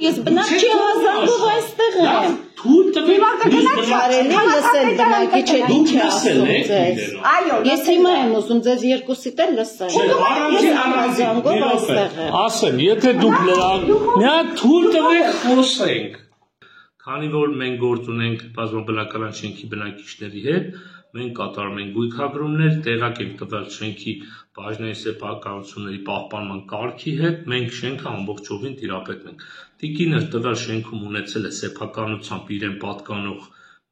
Ես բնակչի հազանգով այստեղ եմ։ Թույլ տվեք Կարելի է լսել բնակիչը ինչ է ասում ձեզ։ Ես հիմա եմ ուզում ձեզ երկուսիդ էլ լսել։ Ես հազանգով այստեղ եմ։ Ասեմ, եթե դուք մի հատ թույլ տվեք խոսենք։ Քանի որ մենք գործ ունենք բազմաբնակարան շենքի բնակիչների հետ, մենք կատարում ենք գույքագրումներ, տեղակ ենք տվել շենքի բաժնային սեփականությունների պահպանման կարգի հետ, մենք շենքը ամբողջովին տիրապետում ենք։ Տիկինը տվել շենքում ունեցել է սեփականությամբ իրեն պատկանող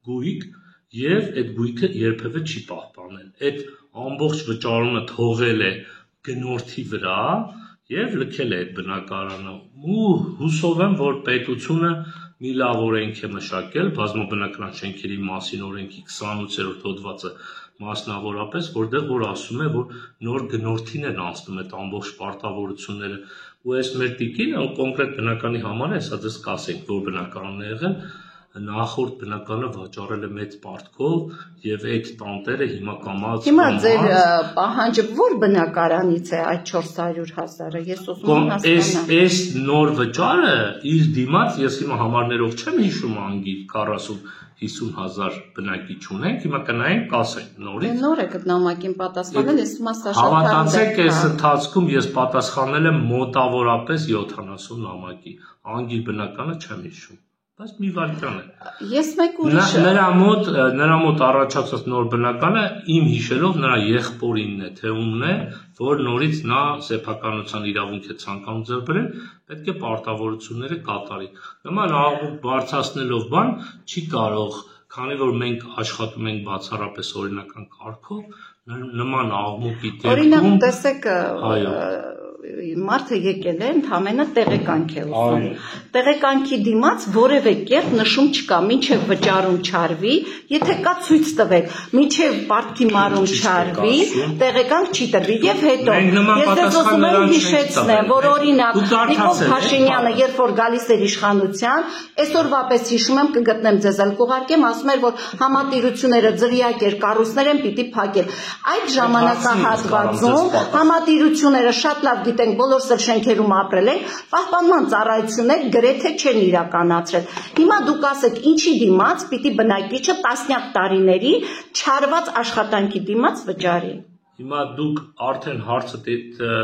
գույք եւ այդ գույքը երբևէ չի պահպանել։ Այդ ամբողջ վճարումը թողել է գնորդի վրա եւ լքել է այդ բնակարանը։ Ու հուսով եմ, որ պետությունը մի լավ օրենք է մշակել բազմաբնակարան շենքերի մասին օրենքի 28-րդ հոդվածը մասնավորապես, որտեղ որ ասում է, որ նոր գնորդին են անցնում այդ ամբողջ պարտավորությունները, ու այս մեր տիկինը կոնկրետ բնականի համար է, հեսա դες կասենք, որ բնականն է եղել, նախորդ բնականը վաճառել է մեծ պարտքով եւ այդ տանտերը հիմա կամած Հիմա ձեր պահանջը որ բնակարանից է այդ 400,000-ը, ես ուզում եմ հասկանալ։ Այս նոր վճարը իր դիմաց ես հիմա համարներով չեմ հիշում անգիր 40-50,000 բնակիչ ունենք, հիմա կնայենք կասենք նորից։ Նոր է գտնամակին պատասխանել, ես հիմա սա շատ Հավատացեք, այս ընթացքում ես պատասխանել եմ մոտավորապես 70 նամակի, անգիր բնականը չեմ հիշում։ Բայց մի վարքան է։ Ես մեկ ուրիշ Նրա մոտ առաջացած նոր բնականը իմ հիշելով նրա եղբորինն է, թե ումն է, որ նորից նա սեփականության իրավունք է ցանկանում ձեռք բերել, պետք է պարտավորությունները կատարի։ Նման աղմուկ բարձրացնելով բան չի կարող, քանի որ մենք աշխատում ենք բացառապես օրինական կարգով, նման աղմուկի դեպքում Օրինակ, տեսեք, մարդը եկել է, ընդհանրապես տեղեկանք է ուզում։ Տեղեկանքի դիմաց որևէ կերպ նշում չկա, մինչև վճարում չարվի, եթե կա ցույց տվեք, մինչև պարտքի մարում չարվի, տեղեկանք չի տրվի եւ հետո ես դες ուզում եմ հիշեցնեմ, որ օրինակ Նիկոլ Փաշինյանը երբ որ գալիս էր իշխանության, այսօրվա պես հիշում եմ կգտնեմ ձեզ ալ կուղարկեմ, ասում էր որ համատիրությունները ձրիակ էր, կառույցներ են պիտի փակել։ Այդ ժամանակահատվածում համատիրությունները շատ լավ գիտենք, բոլորս էլ շենքերում ապրել ենք, պահպանման ծառայություններ գրեթե չեն իրականացրել։ Հիմա դուք ասեք, ինչի դիմաց պիտի բնակիչը տասնյակ տարիների չարված աշխատանքի դիմաց վճարի։ Հիմա դուք արդեն հարցը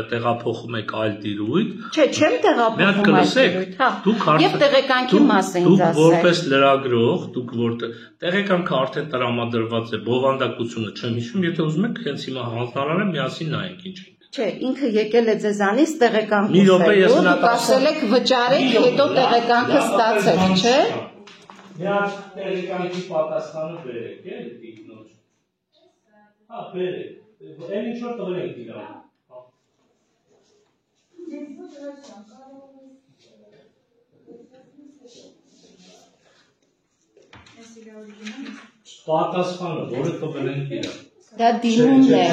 տեղափոխում եք այլ տիրույթ։ Չէ, չեմ տեղափոխում այլ տիրույթ, հա։ Եվ տեղեկանքի մասին ինձ ասեք։ Դուք որպես լրագրող, դուք որ տեղեկանքը արդեն տրամադրված է, բովանդակությունը չեմ հիշում, եթե ուզում եք հենց հիմա հանձնարարեմ միասին նայենք ինչ է։ Չէ, ինքը եկել է ձեզանից տեղեկանք Մի րոպե ես դուք ասել եք վճարեք, հետո տեղեկանքը ստացեք, չէ։ Միած տեղեկանքի պատասխանը բերեք, էլի տիկնոջ։ Հա, բերեք։ Այն ինչ որ տվել եք իրար։ Պատասխանը, որը տվել եք իրար։ Դա դիմումն է։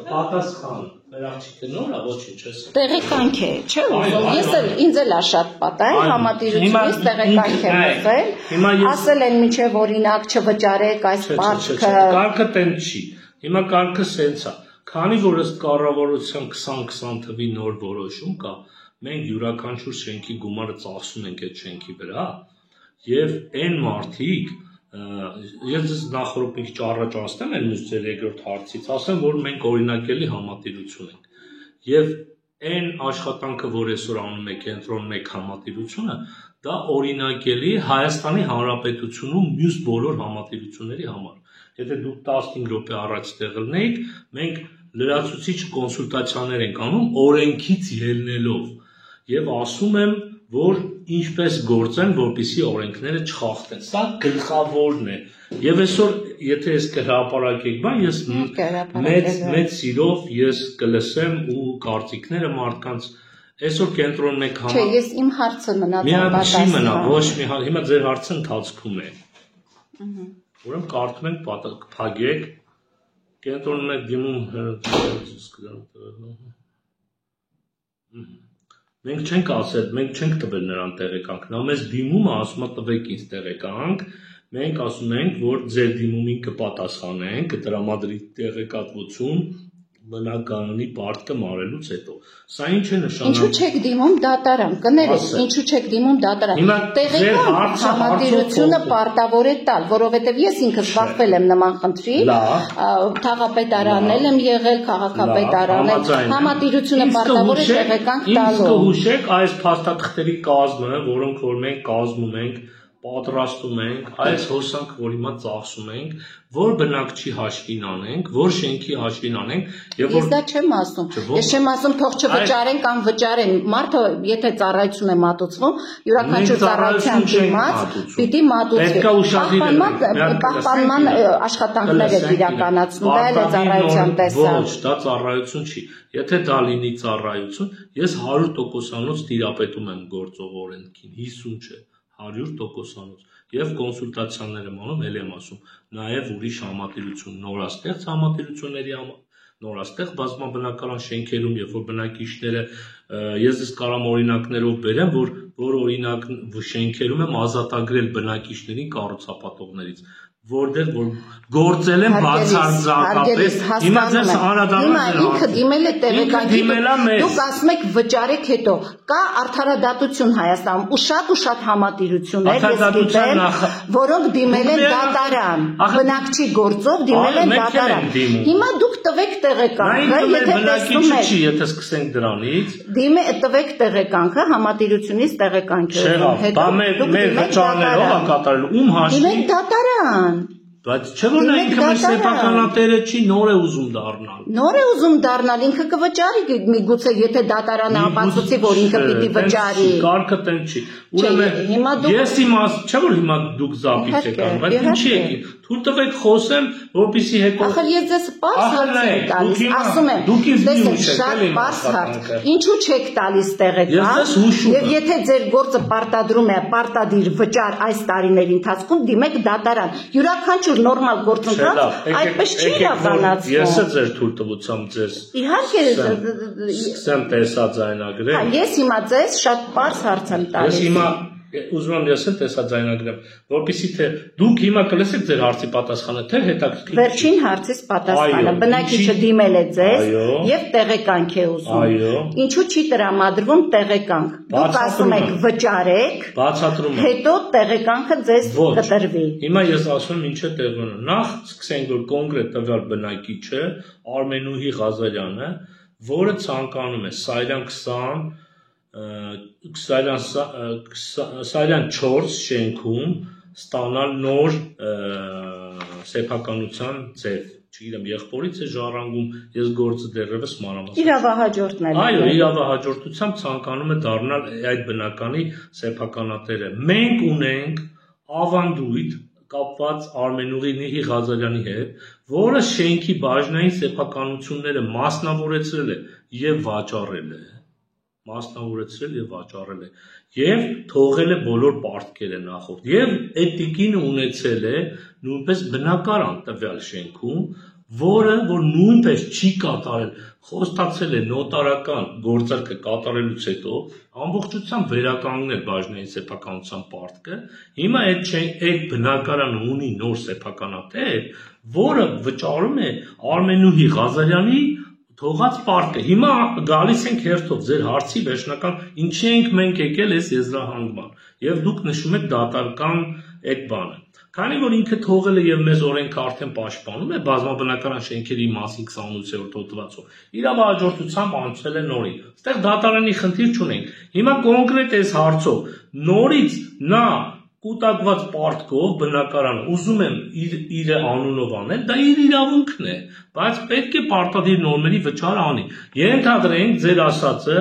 Պատասխան, մեր աղջիկը նոր է, ոչինչ ես։ Տեղեկանք է, չէ՞ ուզում։ Ես էլ ինձ էլ է շատ պատահ, համատիրությունից տեղեկանք եմ ուզել։ Ասել են մինչև օրինակ չվճարեք այս պարտքը։ Կարգը տեն չի։ Հիմա կարգը սենց է։ Քանի որ ըստ կառավարության 2020 թվի նոր որոշում կա, մենք յուրաքանչյուր շենքի գումարը ծախսում ենք այդ շենքի վրա, եւ այն մարդիկ ես նախորդ մի քիչ առաջ ասեմ այն մյուս ձեր երկրորդ հարցից, ասեմ, որ մենք օրինակելի համատիրություն ենք։ Եվ այն աշխատանքը, որ այսօր անում է կենտրոն 1 համատիրությունը, դա օրինակելի Հայաստանի Հանրապետությունում մյուս բոլոր համատիրությունների համար։ Եթե դուք 15 րոպե առաջ տեղնեիք, մենք լրացուցիչ կոնսուլտացիաներ ենք անում օրենքից ելնելով եւ ասում եմ, որ ինչպես գործեն, որպեսզի օրենքները չխախտեն։ Սա գլխավորն է։ Եվ այսօր, եթե ես կհրապարակեք, բան ես մեծ սիրով ես կլսեմ ու կարծիքները մարդկանց այսօր կենտրոն 1 Չէ, ես իմ հարցը մնացավ պատասխան։ Մի ոչ մի հիմա ձեր հարցը ընթացքում է։ Ուրեմն կարդում ենք, փակեք կենտրոն 1 դիմում Մենք չենք ասել, մենք չենք տվել նրան տեղեկանք, նա մեզ դիմում է, ասում է տվեք ինձ տեղեկանք, մենք ասում ենք, որ ձեր դիմումին կպատասխանենք, կտրամադրի տեղեկատվություն, բնակարանի պարտքը մարելուց հետո։ Սա ինչ է նշանակում։ Ինչու չեք դիմում դատարան, կներեք, ինչու չեք դիմում դատարան։ Տեղեկան համատիրությունը պարտավոր է տալ, որովհետև ես ինքս զբաղվել եմ նման խնդրի, թաղապետարանել եմ եղել, քաղաքապետարանել, համատիրությունը պարտավոր է տեղեկան տալու։ Իսկ հուշեք այս փաստաթղթերի կազմը, որոնք որ մենք կազմում ենք, պատրաստում ենք, այս հոսանքը, որ հիմա ծախսում ենք, որ բնակչի հաշվին անենք, որ շենքի հաշվին անենք, եւ որ Ես դա չեմ ասում։ Ես չեմ ասում թող չվճարեն կամ վճարեն։ Մարդը եթե ծառայություն է մատուցվում, յուրաքանչյուր ծառայության դիմաց պիտի մատուցվի։ Պահպանման աշխատանքներ է իրականացնում, դա էլ է ծառայության տեսակ։ Ոչ, դա ծառայություն չի։ Եթե դա լինի ծառայություն, ես 100%-անոց տիրապետում եմ գործող օրենքին, 50 չէ։ 100%-անոց եւ կոնսուլտացիաներ եմ անում, ել եմ ասում, նաեւ ուրիշ համատիրություն, նորաստեղծ համատիրությունների նորաստեղծ բազմաբնակարան շենքերում, երբ որ բնակիչները ես կարամ օրինակներով բերեմ, որ օրինակ շենքերում եմ ազատագրել բնակիչներին կառուցապատողներից, որտեղ որ գործել են բացարձակապես հիմա ձեզ անդրադառնում ինքը դիմել է տեղեկանքի դուք ասում եք վճարեք հետո կա արդարադատություն Հայաստանում ու շատ համատիրություններ ես գիտեմ որոնք դիմել են դատարան բնակչի գործով դիմել են դատարան հիմա դուք տվեք տեղեկանքը եթե տեսնում եք եթե սկսենք դրանից տվեք տեղեկանքը համատիրությունից տեղեկանք հետո դուք վճարներով կատարել ում հաշվի դատարան Բայց չէ՞ որ նա ինքը մեր սեփականատերը չի, նոր է ուզում դառնալ։ Նոր է ուզում դառնալ, ինքը կվճարի, միգուցե եթե դատարանը ապացուցի, որ ինքը պիտի վճարի։ Կարգը տեն չի։ Ուրեմն ես չէ՞ որ հիմա դուք զապից եք անում, բայց ինչի եք։ Թույլ տվեք խոսեմ, որպեսզի հետո Ախր ես ձեզ պարզ հարց եմ տալիս, ասում եմ, տեսեք շատ պարզ հարց, ինչու չեք տալիս տեղեկան, եւ եթե ձեր գործը պարտադրում է պարտադիր վճար այս տարիների ընթացքում, դիմեք դատարան։ Յուրաքանչյուր նորմալ գործընթաց այդպես չի իրականացվում։ Ես ձեր թույլ տվությամբ ձեզ Իհարկե սկսեմ տեսաձայնագրել։ Ես հիմա ձեզ շատ պարզ հարց եմ տալիս։ Ես հիմա ուզում եմ լսել տեսաձայնագրեմ, որպեսզի թե դուք հիմա կլսեք ձեր հարցի պատասխանը, թե հետաքրքիր։ Վերջին հարցից պատասխանը բնակիչը դիմել է ձեզ եւ տեղեկանք է ուզում։ Ինչու չի տրամադրվում տեղեկանք։ Դուք ասում եք վճարեք, բացատրում եմ։ Հետո տեղեկանքը ձեզ կտրվի։ Հիմա ես ասում եմ ինչ է տեղի ունենում։ Նախ սկսենք որ կոնկրետ տվյալ բնակիչը Արմենուհի Ղազարյանը, որը ցանկանում է Սարյան 20 Սարյան 4 շենքում ստանալ նոր սեփականության ձև, չգիտեմ, եղբորից է ժառանգում, ես գործը դեռևս մանրամասն։ Իրավահաջորդն է։ Այո, իրավահաջորդությամբ ցանկանում է դառնալ այդ բնականի սեփականատերը։ Մենք ունենք ավանդույթ կապված Արմենուհի Ղազարյանի հետ, որը շենքի բաժնային սեփականությունները մասնավորեցրել է եւ վաճառել է։ Եվ թողել է բոլոր պարտքերը նախորդ եւ այդ տիկինը ունեցել է նույնպես բնակարան տվյալ շենքում, որը որ նույնպես չի կատարել, խոստացել է նոտարական գործարքը կատարելուց հետո ամբողջությամբ վերականգնել բաժնային սեփականության պարտքը, հիմա այդ բնակարանը ունի նոր սեփականատեր, որը վճարում է Արմենուհի Ղազարյանի թողած պարտքը։ Հիմա գալիս ենք հերթով ձեր հարցի վերջնական ինչի ենք մենք եկել այս եզրահանգման եւ դուք նշում եք դատական այդ բանը։ Քանի որ ինքը թողել է եւ մեզ օրենքը արդեն պաշտպանում է բազմաբնակարան շենքերի մասին 28-րդ հոդվածով, իրավահաջորդությամբ անցել է նորին։ Այստեղ դատարանի խնդիր չունենք։ Հիմա կոնկրետ այս հարցով նորից նա կուտակված պարտքով բնակարան ուզում եմ իր անունով անել, դա իր իրավունքն է, բայց պետք է պարտադիր նորմերի վճարը անի։ Ենթադրենք ձեր ասածը,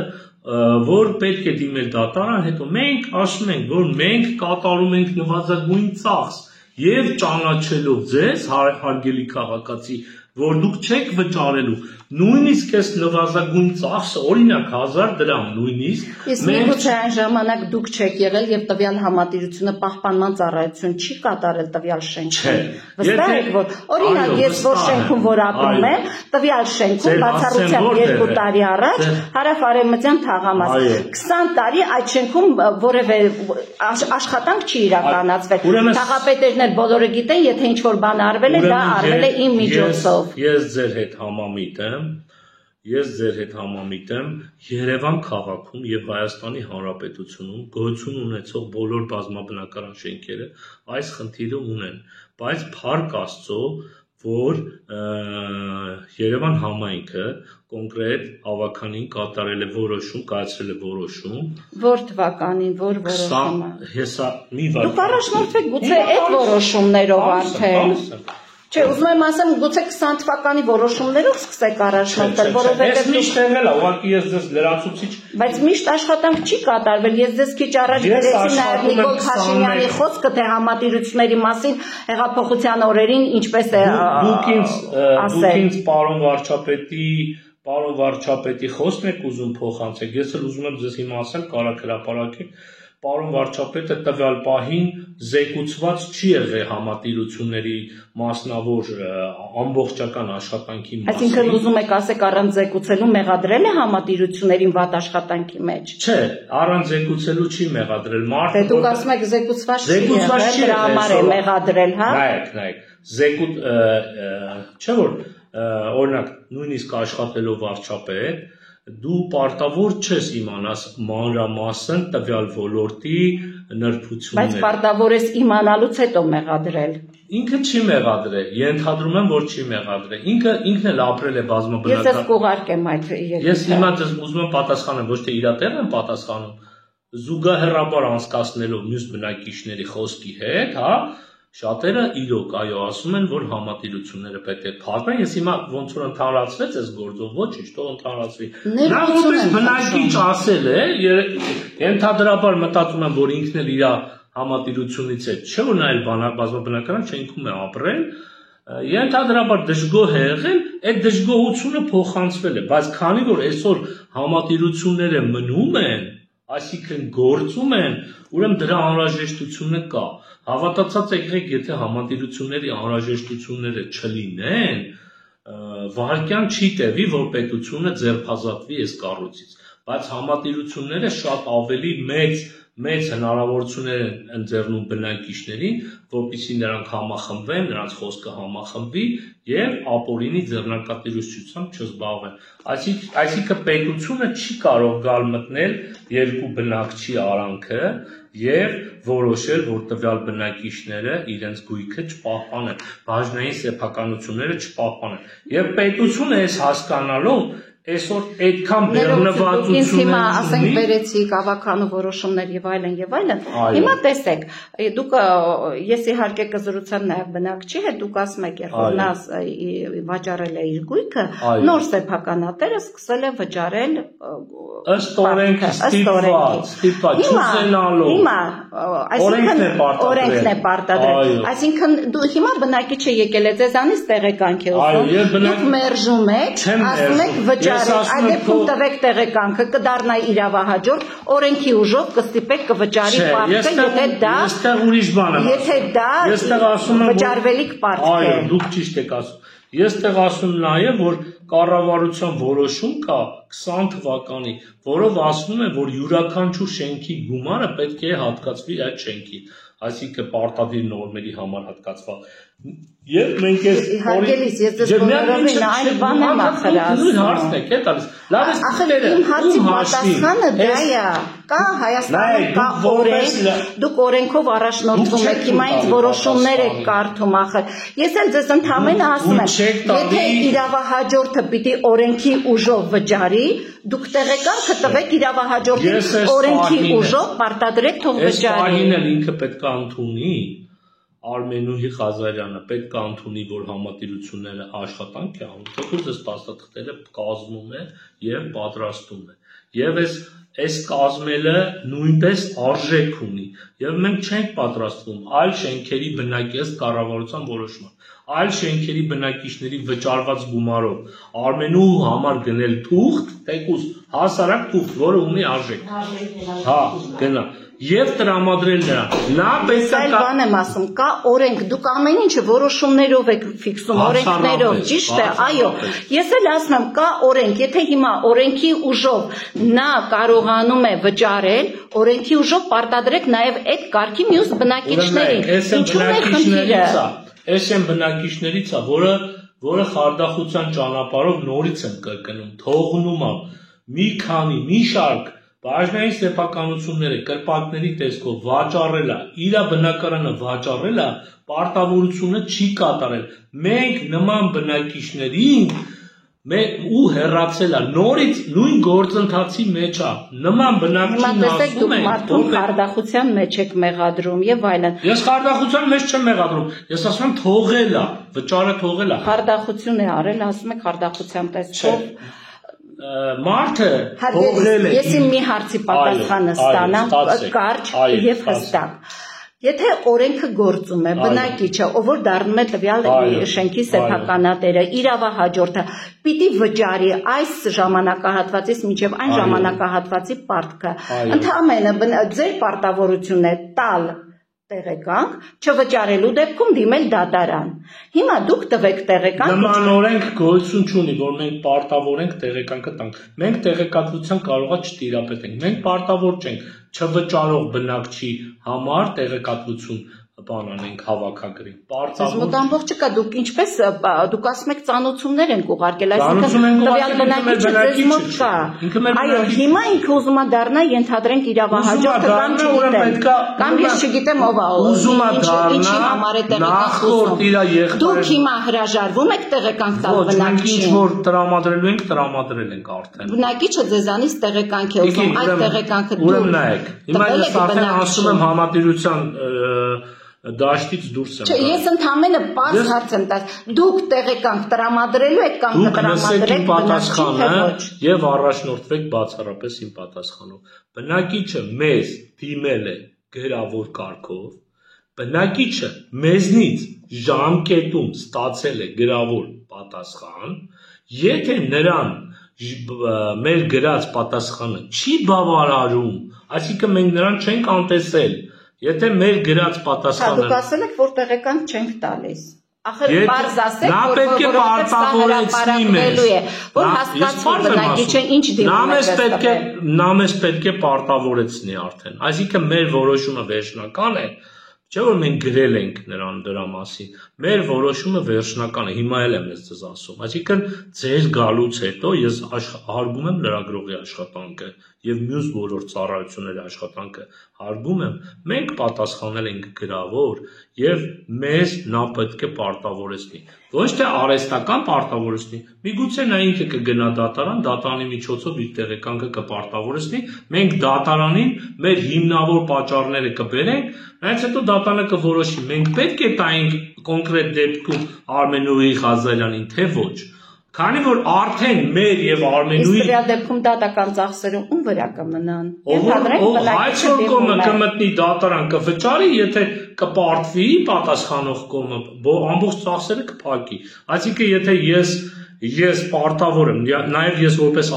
որ պետք է դիմել դատարան, հետո մենք ասում ենք, որ մենք կատարում ենք նվազագույն ծախս եւ ճանաչելով ձեզ հարգելի քաղաքացի, որ դուք չեք վճարելու նույնիսկ այս նվազագույն ծախսը, օրինակ 1000 դրամ նույնիսկ Իսկ միգուցե այն ժամանակ դուք չեք եղել եւ տվյալ համատիրությունը պահպանման ծառայություն չի կատարել տվյալ շենքում։ Վստահ եք, որ օրինակ ես որ շենքում որ ապրում եմ, տվյալ շենքում բացառությամբ 2 տարի առաջ հարավ-արևմտյան թաղամաս 20 տարի այդ շենքում որևէ աշխատանք չի իրականացվել։ Թաղապետերն էլ բոլորը գիտեն, եթե ինչ որ բան արվել է, դա արվել է իմ միջոցով։ Ես ձեր հետ համամիտ եմ, ես ձեր հետ համամիտ եմ Երևան քաղաքում եւ Հայաստանի Հանրապետությունում գոյություն ունեցող բոլոր բազմաբնակարան շենքերը այս խնդիրը ունեն, բայց փառք Աստծո, որ Երևան համայնքը կոնկրետ ավականին կատարել է որոշում, կայացրել է որոշում։ Որ թվականին, որ որոշումը։ Հեսա մի վար։ Դուք առաջնորդվեք գուցե այդ որոշումներով արդեն։ Չէ, ուզում եմ ասեմ, գուցե 20 թվականի որոշումներով սկսեք առաջնորդել, որովհետև միշտ եղել է, ուղղակի ես ձեզ լրացուցիչ։ Բայց միշտ աշխատանք չի կատարվել։ Ես ձեզ քիչ առաջ գրեցի նաև Նիկոլ Փաշինյանի խոսքը, թե համատիրությունների մասին հեղափոխության օրերին ինչպես է դուք ինձ պարոն վարչապետի խոսքն եք ուզում փոխանցեք։ Ես էլ ուզում եմ ձեզ հիմա ասեմ, կարակ հրապարակեք։ Պարոն վարչապետը տվյալ պահին զեկուցված չի եղել համատիրությունների մասնավոր ամբողջական աշխատանքի մասին։ Այսինքն ուզում եք ասեք առանց զեկուցելու մեղադրել է համատիրություններին վատ աշխատանքի մեջ։ Չէ, առանց զեկուցելու չի մեղադրել մարդը։ Դե դուք ասում եք զեկուցված չի եղել, դրա համար է մեղադրել, հա։ Նայեք, չէ՞ որ օրինակ նույնիսկ աշխատելով վարչապետ դու պարտավոր չես իմանաս մանրամասն տվյալ ոլորտի նրբությունները։ Բայց պարտավոր ես իմանալուց հետո մեղադրել։ Ինքը չի մեղադրել, ենթադրում եմ, որ չի մեղադրել։ Ինքն էլ ապրել է բազմաբնակարան։ Ես ես կուղարկեմ այդ երկրը։ Ես հիմա ձեզ ուզում եմ պատասխանեմ, ոչ թե իրատեղ եմ պատասխանում, զուգահեռաբար անցկացնելով մյուս բնակիչների խոսքի հետ, հա, շատերը իրոք այո ասում են, որ համատիրությունները պետք է փակվեն։ Ես հիմա ոնց որ ընդհանրացվեց այս գործով, ոչինչ, թող ընդհանրացվի։ Նա որպես բնակիչ ասել է, ենթադրաբար մտածում եմ, որ ինքն էլ իր համատիրությունից է, չէ՞ որ նա էլ բազմաբնակարան շենքում է ապրել, ենթադրաբար դժգոհ է եղել, այդ դժգոհությունը փոխանցվել է, բայց քանի որ այսօր համատիրությունները մնում են, այսինքն գործում են, ուրեմն դրա անհրաժեշտությունը կա։ Հավատացած եղեք, եթե համատիրությունների անհրաժեշտությունները չլինեն, վարկյան չի տևի, որ պետությունը ձերբազատվի այս կառույցից, բայց համատիրությունները շատ ավելի մեծ հնարավորություններ են ընձեռնում բնակիչներին, որպեսզի նրանք համախմբվեն, նրանց խոսքը համախմբվի եւ ապօրինի ձեռնարկատիրությունությամբ չզբաղվեն։ Այսինքն պետությունը չի կարող գալ մտնել երկու բնակչի արանքը եւ որոշել, որ տվյալ բնակիչները իրենց գույքը չպահպանեն, բաժնային սեփականությունները չպահպանեն։ Եվ պետությունը այս հասկանալով այսօր այդքան բեռնվածություն ինձ հիմա ասենք վերեցիք ավականու որոշումներ եւ այլն հիմա տեսեք դուք ես իհարկե կզրուցեմ նաեւ բնակչի հետ դուք ասում եք երբ նա վաճառել է իր գույքը նոր սեփականատերը սկսել է վճարել ըստ օրենքի ստիպված չուզենալով հիմա այսինքն օրենքն է պարտադրել այսինքն դու հիմա բնակիչը եկել է ձեզանից տեղեկանք է ուզում դուք մերժում եք ասում եք վճարել այդ դեպքում տվեք տեղեկանքը կդառնա իրավահաջորդ օրենքի ուժով կստիպեք կվճարի պարտքը եթե դա վճարվելիք պարտք է այո դուք ճիշտ եք ասում ես տեղ ասում նաև որ կառավարության որոշում կա 20 թվականի որով ասվում է որ յուրաքանչյուր շենքի գումարը պետք է հատկացվի այդ շենքին այսինքն պարտադիր նորմերի համար հատկացվող եւ մենք այս իհարկելիս ես դες բոլորովին այլ բան եմ ասել նույն հարցն է կե տալիս լավ է ախր իմ հարցի պատասխանը դա է կա Հայաստանում կա օրենք դուք օրենքով առաջնորդվում եք հիմա ինձ որոշումներ եք կարդում ախր ես էլ ձեզ ընդհանրապես ասում եմ եթե իրավահաջորդը պիտի օրենքի ուժով վճարի դուք տեղեկանքը տվեք իրավահաջորդի օրենքի ուժով պարտադրեք թող վճարի այս պահին ինքը պետք է ընդունի Արմենուհի Ղազարյանը պետք է ընդունի, որ համատիրությունները աշխատանք է անում, թեկուզ այս փաստաթղթերը կազմում է եւ պատրաստում է։ Եվ այս կազմելը նույնպես արժեք ունի, եւ մենք չենք պատրաստվում այլ շենքերի բնակիչ կառավարության որոշման, այլ շենքերի բնակիչների վճարված գումարով Արմենուհու համար գնել թուղթ, թեկուզ հասարակ թուղթ, որը ունի արժեք։ Հա, գնա Եվ տրամադրել նրան։ Նա պետք է բան եմ ասում, կա օրենք, դուք ամեն ինչը որոշումներով եք ֆիքսում, օրենքներով, ճիշտ է, այո։ Ես էլ ասում եմ, կա օրենք, եթե հիմա օրենքի ուժով նա կարողանում է վճարել, օրենքի ուժով պարտադրեք նաև այդ կարգի մյուս բնակիչներին։ Ինչու՞ն է խնդիրը։ Այս են բնակիչներից է, որը որը խարդախության ճանապարհով նորից եմ կրկնում, թողնում է մի շարք բաժնային սեփականությունները կրպակների տեսքով վաճառել է, իր բնակարանը վաճառել է, պարտավորությունը չի կատարել։ Մենք նման բնակիչներին ու հեռացել է նորից նույն գործընթացի մեջ է նման բնակիչին ասում են մարդուն խարդախության մեջ եք մեղադրում եւ այլն։ Ես խարդախության մեջ չեմ մեղադրում, ես ասում եմ թողել է, վճարը թողել է։ Խարդախություն է արել, ասում եք խարդախության տեսքով։ Մարդը թողել է։ Ես իմ մի հարցի պատասխանը ստանամ կարճ եւ հստակ։ Եթե օրենքը գործում է, բնակիչը, ով որ դառնում է տվյալ շենքի սեփականատերը, իրավահաջորդը, պիտի վճարի այս ժամանակահատվածից մինչև այն ժամանակահատվածի պարտքը։ Ընդհանրապես ձեր պարտավորությունն է տալ տեղեկանք, չվճարելու դեպքում դիմել դատարան։ Հիմա դուք տվեք տեղեկանք։ Նման օրենք գոյություն չունի, որ մենք պարտավոր ենք տեղեկանքը տանք։ Մենք տեղեկատվության կարողա չտիրապետենք։ Մենք պարտավոր չենք չվճարող բնակչի համար տեղեկատվություն բանանենք հավաքագրի։ Պարտավոր։ Մոտ ամբողջը կա, դուք ինչպես դուք ասում եք ծանոթություններ ենք ուղարկել, այսինքն տվյալ բնակիչը ձեզ մոտ կա։ Այո, հիմա ինքը ուզում է դառնա, ենթադրենք իրավահաջորդը կամ ես չգիտեմ ով է ուզում է ինչի համար է տեղեկանք։ Դուք հիմա հրաժարվում եք տեղեկանք տալ բնակիչին։ Ինչ որ տրամադրելու ենք, տրամադրել ենք արդեն։ Բնակիչը ձեզանից տեղեկանք է ուզում, այդ տեղեկանքը դուք։ Ուրեմն նայեք, հիմա ես արդեն ասում եմ համատիրության դաշտից դուրս եմ գալու։ Ես ընդհանրապես պարզ հարց եմ տալիս։ Դուք տեղեկանք տրամադրելու եք կամ կտրամադրեք պատասխանը եւ առաջնորդվեք բացառապես իմ պատասխանով։ Բնակիչը մեզ դիմել է գրավոր կարգով, բնակիչը մեզնից ժամկետում ստացել է գրավոր պատասխան, եթե նրան մեր գրած պատասխանը չի բավարարում, այսինքն մենք նրան չենք անտեսել, եթե մեր գրած պատասխանը դուք ասել եք, որ տեղեկանք չենք տալիս։ Ախր պարզ ասեք, որ պետք է պարտավորեցնի մեզ, որ հասկացվի բնակիչը ինչ դիմում նա մեզ պետք է պարտավորեցնի արդեն։ Այսինքն մեր որոշումը վերջնական է, չէ՞ որ մենք գրել ենք նրան դրա մասին։ Մեր որոշումը վերջնական է, հիմա էլ եմ ես ասում։ Այսինքն ձեր գալուց հետո ես հարգում եմ լրագրողի աշխատանքը եւ մյուս բոլոր ծառայությունների աշխատանքը հարգում եմ, մենք պատասխանել ենք գրավոր եւ մեզ նա պետք է պարտավորեցնի։ Ոչ թե արհեստական պարտավորեցնի, միգուցե նա ինքը կգնա դատարան, դատարանի միջոցով իր տեղեկանքը կպարտավորեցնի, մենք դատարանին մեր հիմնավոր պատճառները կբերենք, նայած հետո դատարանը կորոշի, մենք պետք է տայինք կոնկրետ դեպքում Արմենուհի Ղազարյանին, թե ոչ։ Քանի որ արդեն մեր եւ Արմենուհի Իսկ դեպքում դատական ծախսերը ում վրա կմնան։ Այսօր կմտնի դատարան կվճարի, եթե կպարտվի պատասխանող կողմը, ամբողջ ծախսերը կփակի։ Այսինքն եթե ես պարտավոր եմ, նաեւ ես որպես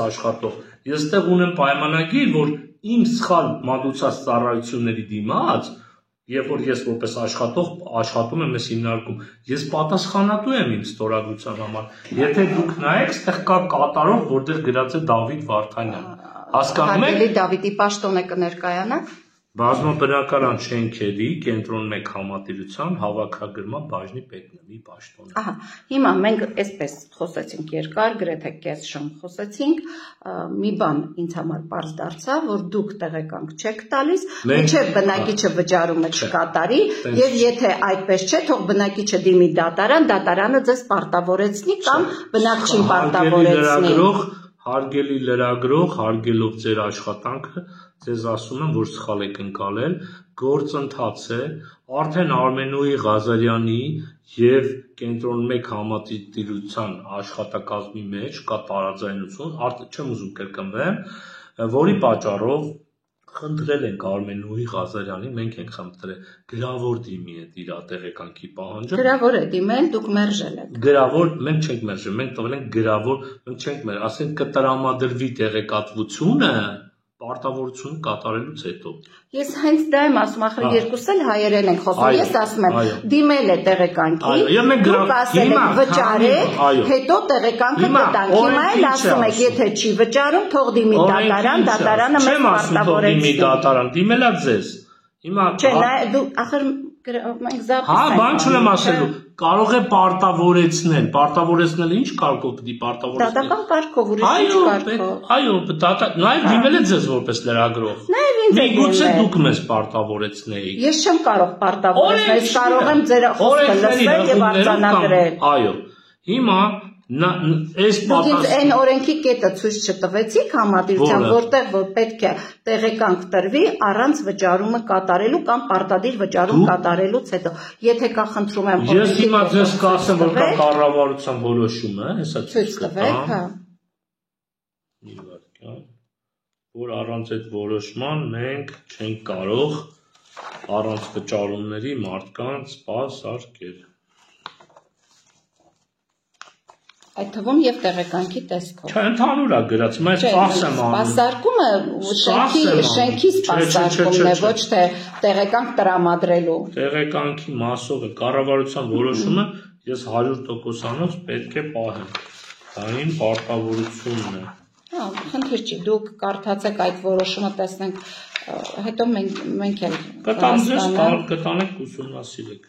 աշխատող, ես տեղ ունեմ պայմանագիր, որ իմ սխալ մատուցած ծառայությունների դիմաց Երբ որ ես որպես աշխատող աշխատում եմ այս հիմնարկում, ես պատասխանատու եմ իմ ստորագրության համար։ Եթե դուք նայեք, այստեղ կա կատարող, որտեղ գրած է Դավիթ Վարդանյան։ Հասկանում եք։ Հարգելի Դավիթի պաշտոնը կներկայանաք։ Բազմաբնակարան շենքերի կենտրոն 1 համատիրության հավաքագրման բաժնի պետնավի պաշտոնը։ Ահա, հիմա մենք այսպես խոսեցինք երկար, գրեթե կես ժամ խոսեցինք, մի բան ինձ համար պարզ դարձավ, որ դուք տեղեկանք չեք տալիս, մինչև բնակիչը վճարումը չկատարի, եւ եթե այդպես չէ, թող բնակիչը դիմի դատարան, դատարանը ձեզ պարտավորեցնի կամ բնակչին պարտավորեցնի։ Հարգելի լրագրող, հարգելով ձեր աշխատանքը, ձեզ ասում եմ, որ սխալ եք ընկալել, գործընթաց է, արդեն Արմենուհի Ղազարյանի եւ կենտրոն 1 համատիրության աշխատակազմի մեջ կա տարաձայնություն, չեմ ուզում կրկնվեմ, որի պատճառով խնդրել ենք Արմենուհի Ղազարյանի, մենք ենք խնդրել, գրավոր դիմի այդ իր տեղեկանքի պահանջը։ Գրավոր է դիմել, դուք մերժել եք։ Գրավոր, մենք չենք մերժել, մենք տվել ենք գրավոր, մենք չենք մերժել, ասենք կտրամադրվի տեղեկատվությունը պարտավորությունը կատարելուց հետո։ Ես հենց դա եմ ասում, ախր երկուս էլ հայերեն ենք խոսում, ես ասում եմ, դիմել է տեղեկանքի, դուք ասել եք վճարեք, հետո տեղեկանքը կտանք, հիմա էլ ասում եք, եթե չի վճարում, թող դիմի դատարան, դատարանը մեզ պարտավորեցնի։ Չեմ ասում թող դիմի դատարան, դիմելա ձեզ։ Հիմա Չէ, դու ախր Մենք զապիս Հա, բան չունեմ ասելու, կարող է պարտավորեցնել ինչ կարգով պիտի պարտավորեցնել։ Դատական կարգով, ուրիշ ինչ կարգով։ Այո, նաև դիմել է ձեզ որպես լրագրող։ Միգուցե դուք մեզ պարտավորեցնեիք։ Ես չեմ կարող պարտավորեցնել, ես կարող եմ ձեր խոսքը լսել եւ արձանագրել։ Այո։ Հիմա Դուք ինձ այն օրենքի կետը ցույց չտվեցիք համատիրության, որտեղ որ պետք է տեղեկանք տրվի առանց վճարումը կատարելու կամ պարտադիր վճարում կատարելուց հետո։ Եթե կա խնդրում եմ Ես հիմա ձեզ կասեմ, որ կա կառավարության որոշումը, հեսա ցույց տվեք, հա։ Մի վարքյան, որ առանց այդ որոշման մենք չենք կարող առանց վճարումների մարդկանց սպասարկել։ Այդ թվում եւ տեղեկանքի տեսքով։ Չէ, ընդհանուր է գրած, բայց սպաս եմ անում։ Սպասարկումը շենքի սպասարկումն է, ոչ թե տեղեկանք տրամադրելու։ Տեղեկանքի մասով է կառավարության որոշումը, ես 100%-անոց պետք է պահեմ։ Դա իմ պարտավորությունն է։ Հա, խնդիր չի, դուք կարդացեք այդ որոշումը, տեսնենք, հետո մենք էլ կտանեք ուսումնասիրեք։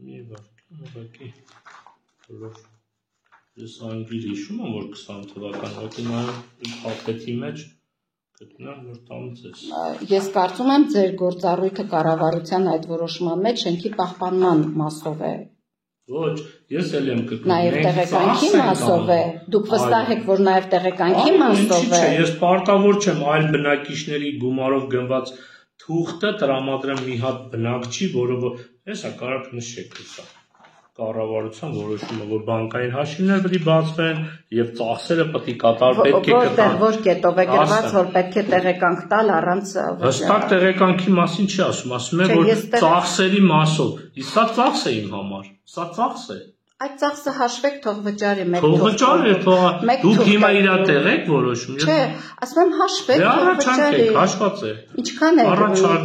Մի վարքի, Ես անգիր հիշում եմ, որ 20 թվական ուղղակի նայում փաթեթի մեջ գտնեմ, որ տամ ձեզ։ Ես կարծում եմ ձեր գործառույթը կառավարության այդ որոշման մեջ շենքի պահպանման մասով է։ Ոչ, ես էլ եմ գտնում։ Նաև տեղեկանքի մասով է։ Դուք վստահ եք, որ նաև տեղեկանքի մասով է։ Չէ, ես պարտավոր չեմ այլ բնակիչների գումարով գնված թուղթը տրամադրեմ մի հատ բնակչի, որը հեսա կարող նշեք սա։ Կառավարության որոշումը, որ բանկային հաշիվներ պետք է բացվեն եւ ծախսերը պետք է պետք է կտան։ Որ կետով է գրված, որ պետք է տեղեկանք տալ առանց հստակ տեղեկանքի մասին չի ասում է, որ ծախսերի մասով։ Իսկ սա ծախս է իմ համար։ Սա ծախս է։ Այդ ծախսը հաշվեք, թող վճարի մեկ թող վճարի, դուք հիմա իր տեղ եք որոշում։ Չէ, ասում եմ հաշվեք, թող վճարի։ Հաշված է։ Ինչքան է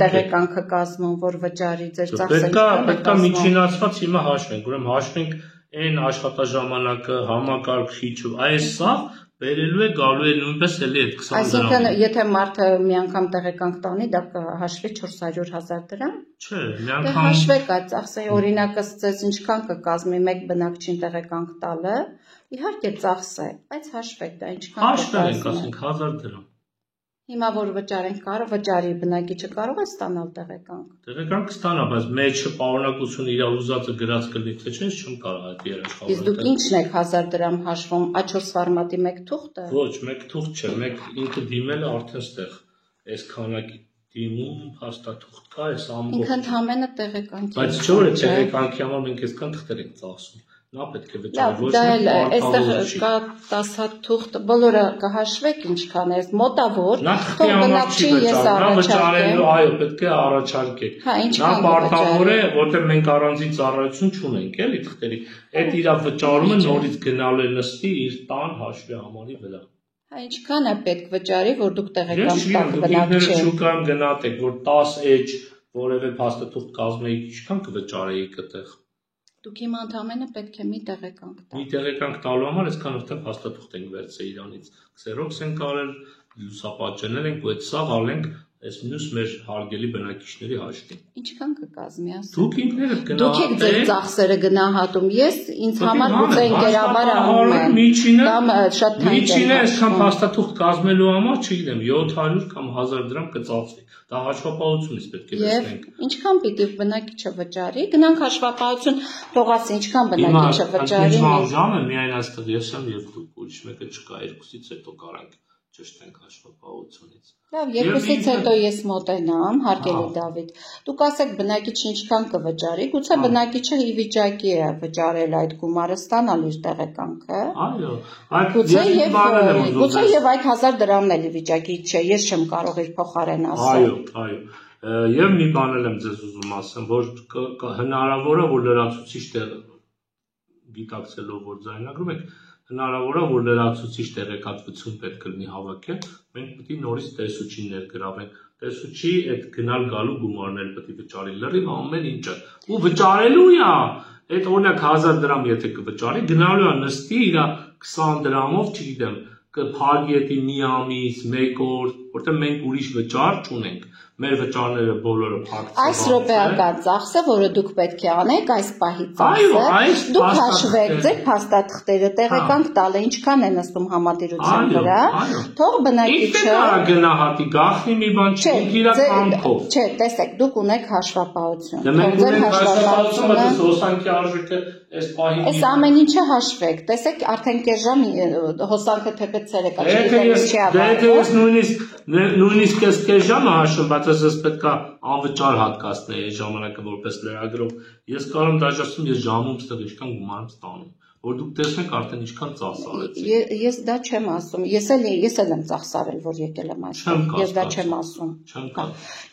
տեղեկանքը կազմում, որ վճարի ձեր ծախսը։ Պետք է միջինացված հիմա հաշվենք, ուրեմն հաշվենք այն աշխատաժամանակը, համակարգիչը, այս սա բերելու է գալու է նույնպես էլի այդ 20 դրամ։ Այսինքն, եթե մարդը մի անգամ տեղեկանք տանի, դա կհաշվի 400,000 դրամ։ Չէ, մի անգամ հաշվեք այդ ծախսը, օրինակը ձեզ ինչքան կկազմի մեկ բնակչին տեղեկանք տալը, իհարկե ծախս է, բայց հաշվեք դա ինչքան հաշվենք, ասենք 1000 դրամ։ Հիմա որ վճարենք վճարի բնակիչը կարող է ստանալ տեղեկանք։ Տեղեկանք ստանա, բայց մեջը պարունակություն իր ուզածը գրած կլինի, թե չէ, չեմ կարող այդ երաշխավորել։ Իսկ դուք ինչն եք 1000 դրամ հաշվում, A4 ֆորմատի մեկ թուղթը։ Ոչ, մեկ թուղթ չէ, մեկ ինքը դիմել է արդեն ստեղ։ Այս քանակի դիմում հաստատուղթ կա, այս ամբողջ։ Ինքը ընդհանրապես տեղեկանքի։ Բայց չէ՞ որ տեղեկանքի համար մենք այսքան թղթեր ենք ծախսում։ Նա պետք է վճարի, ոչ թե այստեղ կա 10 հատ թուղթ, բոլորը կհաշվեք ինչքան է, մոտավոր, թող բնակչի ես առաջարկեմ։ Այո, պետք է առաջարկեք։ Նա պարտավոր է, որտեղ մենք առանձին ծառայություն չունենք, էլի թղթերի։ Այդ իր վճարումը նորից գնալու է նստի իր տան հաշվի համարի վրա։ Հա ինչքան է պետք վճարի, որ դուք տեղեկանք տաք բնակչին։ Դուք շուկայում գնացեք, որ 10 որևէ փաստաթուղթ կազմեիք, ինչքան կվճարեիք այդտեղ։ Դուք հիմա ընդհանրապես պետք է մի տեղեկանք տալ։ Մի տեղեկանք տալու համար այսքան արդեն փաստաթուղթ ենք վերցրել իրանից։ Xerox ենք արել, լուսապատճանել ենք, ու այդ սաղ արենք այս մյուս մեր հարգելի բնակիչների հաշվին։ Ինչքան կկազմի ասեք։ Դուք ինքներդ գնահատեք։ Դուք եք ձեր ծախսերը գնահատում։ Ես ինձ համար գուցե ընկերաբար անում եմ։ Կամ շատ թանկ է։ Միջինը այսքան փաստաթուղթ կազմելու համար, չգիտեմ, 700 կամ 1000 դրամ կծախսվի։ Դա հաշվապահությունից պետք է վերցնենք։ Ինչքան պիտի բնակիչը վճարի, գնանք հաշվապահություն, թող ասի ինչքան բնակիչը վճարի։ Հիմա ժամը միայն այստեղ ես եմ եւ դուք ուրիշ մեկը չկա, երկուսից հետո կարանք ճշտենք հաշվապահությունից։ Լավ, երկուսից հետո ես մոտենամ, հարգելի Դավիթ։ Դուք ասեք բնակիչը ինչքան կվճարի, գուցե բնակիչը ի վիճակի է վճարել այդ գումարը, ստանալ իր տեղեկանքը։ Այո, գուցե եւ այդ 1000 դրամն էլ ի վիճակի չէ, ես չեմ կարող իր փոխարեն ասել։ Այո։ Եվ մի բան եմ ձեզ ուզում ասեմ, որ հնարավոր է որ լրացուցիչ տեղ գիտակցելով որ ձայնագրում եք հնարավոր է որ լրացուցիչ տեղեկատվություն պետք է լինի հավաքել, մենք պետք է նորից տեսուչի ներգրավենք, տեսուչի այդ գնալ գալու գումարներ պետք է վճարի լրիվ ամեն ինչը, ու վճարելու է, այդ օրինակ 1000 դրամ եթե կվճարի, գնալու է նստի իր 20 դրամով, չգիտեմ, կփակի էդի մի ամիս, մեկ օր, որտեղ մենք ուրիշ վճար չունենք։ Մեր վճարները բոլորը փակցված են։ Այս րոպեական ծախսը, որը դուք պետք է անեք, այս պահի ծախսը, դուք հաշվեք ձեր փաստաթղթերը, տեղեկանք տալ է, ինչքան է նստում համատիրության վրա, թող բնակիչը գնահատի գախնի մի բան չի, իր կամքով։ Չէ, տեսեք, դուք ունեք հաշվապահություն։ Մենք ունենք հաշվապահություն, բայց հոսանքի արժեքը այս պահին Այս ամեն ինչը հաշվեք, տեսեք, արդեն կես ժամ հոսանքը թեպետ ցերեկա նույնիսկ կես ժամը հաշվում, բայց ես պետք է անվճար հատկացնել այս ժամանակը որպես լրագրող։ Ես կարող եմ դաժե ասում, ես ժամում ստեղ ինչքան գումար եմ ստանում, որ դուք տեսնեք արդեն ինչքան ծախսարեցիք։ Ես դա չեմ ասում, ես էլ եմ ծախսարել, որ եկել եմ այստեղ, ես դա չեմ ասում։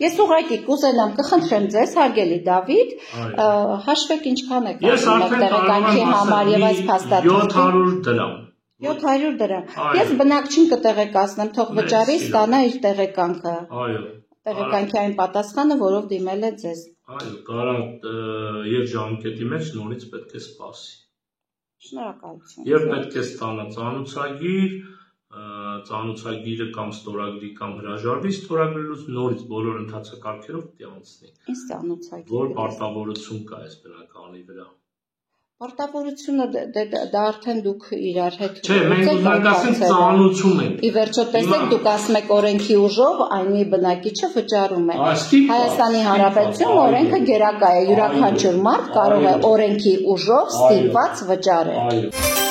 Ես ուղղակի կուզենամ, կխնդրեմ ձեզ, հարգելի Դավիթ, հաշվեք ինչքան եք ասում տեղեկանքի համար եւ այս փաստաթղթի 700 դրամ։ Ես բնակչին կտեղեկացնեմ, թող վճարի ստանա իր տեղեկանքը։ Այո։ Տեղեկանքի այն պատասխանը, որով դիմել է ձեզ։ Այո, կարա եւ ժամկետի մեջ նորից պետք է սպասի։ Շնորհակալություն։ Եվ պետք է ստանա ծանուցագիրը կամ ստորագրի կամ հրաժարվի ստորագրելուց նորից բոլոր ընթացակարգերով պետք է անցնի։ Ինչ ծանուցագիր։ Որ պարտավորություն կա այս բնականի վրա։ Պարտավորությունը դա արդեն դուք իրար հետ Չէ, մենք ուզենք ասենք ծանուցում ենք։ Ի վերջո տեսեք դուք ասում եք օրենքի ուժով այն մի բնակիչը վճարում է։ Հայաստանի Հանրապետություն օրենքը գերակա է, յուրաքանչյուր մարդ կարող է օրենքի ուժով ստիպված վճարել։